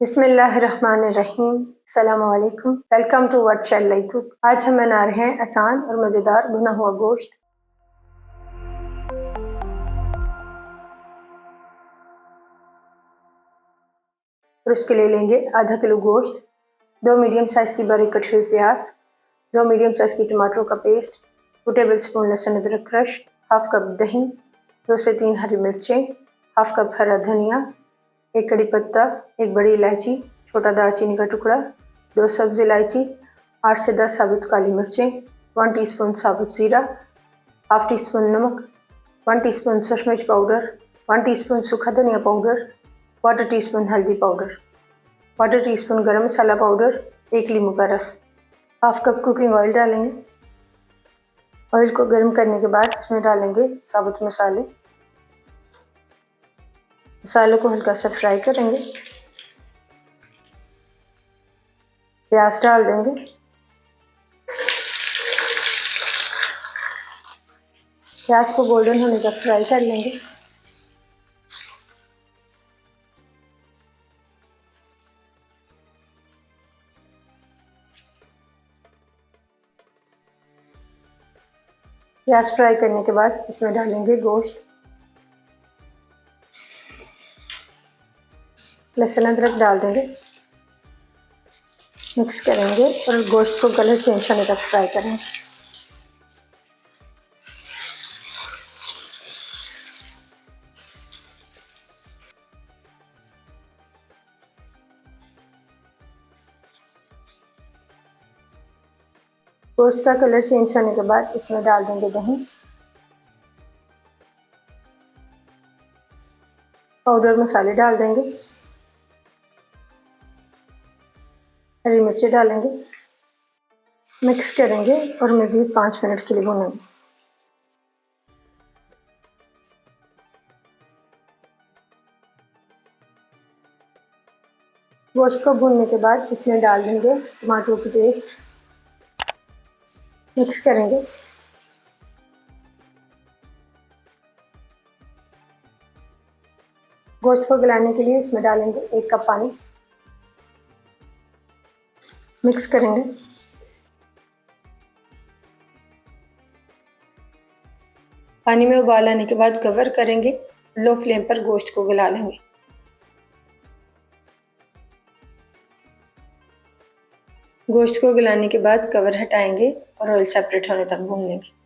बिस्मिल्लाहिर्रहमानिर्रहीम। अस्सलामुअलैकुम। Welcome to what shall I cook. आज हम बना रहे हैं आसान और मज़ेदार भुना हुआ गोश्त। और उसके लिए लेंगे आधा किलो गोश्त, 2 मीडियम साइज़ की बारीक कटी हुई प्याज, 2 मीडियम साइज़ की टमाटरों का पेस्ट, 2 टेबल स्पून लहसुन अदरक क्रश, हाफ कप दही, 2 से 3 हरी मिर्चें, हाफ कप हरा धनिया, 1 कड़ी पत्ता, 1 बड़ी इलायची, छोटा दालचीनी का टुकड़ा, 2 सब्ज़ इलायची, 8 से 10 साबुत काली मिर्चें, 1 टीस्पून साबुत ज़ीरा, हाफ टी स्पून नमक, 1 टीस्पून सूरज मिर्च पाउडर, 1 टीस्पून सूखा धनिया पाउडर, 1/4 टीस्पून हल्दी पाउडर, 1/4 टीस्पून गरम मसाला पाउडर, 1 लीमू का रस, हाफ कप कुकिंग ऑयल डालेंगे। ऑयल को गर्म करने के बाद इसमें डालेंगे साबुत मसाले। मसालों को हल्का सा फ्राई करेंगे। प्याज डाल देंगे। प्याज को गोल्डन होने तक फ्राई कर लेंगे। प्याज फ्राई करने के बाद इसमें डालेंगे गोश्त, लहसुन अदरक डाल देंगे, मिक्स करेंगे और गोश्त को कलर चेंज होने तक फ्राई करेंगे। गोश्त का कलर चेंज होने के बाद इसमें डाल देंगे दही, पाउडर मसाले डाल देंगे, हरी मिर्ची डालेंगे, मिक्स करेंगे और मज़ीद 5 मिनट के लिए भूनेंगे। गोश्त को भूनने के बाद इसमें डाल देंगे टमाटरों की पेस्ट, मिक्स करेंगे। गोश्त को गलाने के लिए इसमें डालेंगे 1 कप पानी, मिक्स करेंगे। पानी में उबाल आने के बाद कवर करेंगे। लो फ्लेम पर गोश्त को गला लेंगे। गोश्त को गलाने के बाद कवर हटाएंगे और ऑयल सेपरेट होने तक भून लेंगे।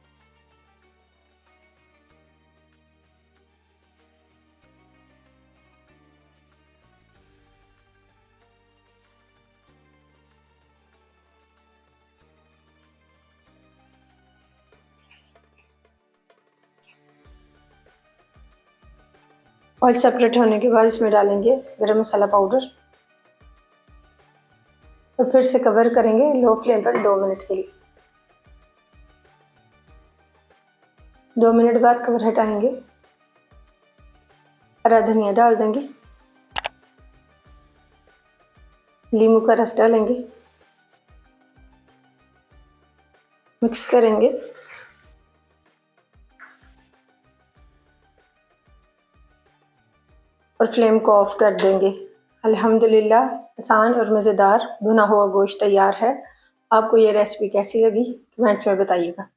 ऑयल सेपरेट होने के बाद इसमें डालेंगे गरम मसाला पाउडर और फिर से कवर करेंगे लो फ्लेम पर 2 मिनट के लिए। 2 मिनट बाद कवर हटाएंगे, हरा धनिया डाल देंगे, नींबू का रस डालेंगे, मिक्स करेंगे और फ्लेम को ऑफ कर देंगे। अल्हम्दुलिल्लाह आसान और मज़ेदार भुना हुआ गोश्त तैयार है। आपको ये रेसिपी कैसी लगी कमेंट्स में बताइएगा।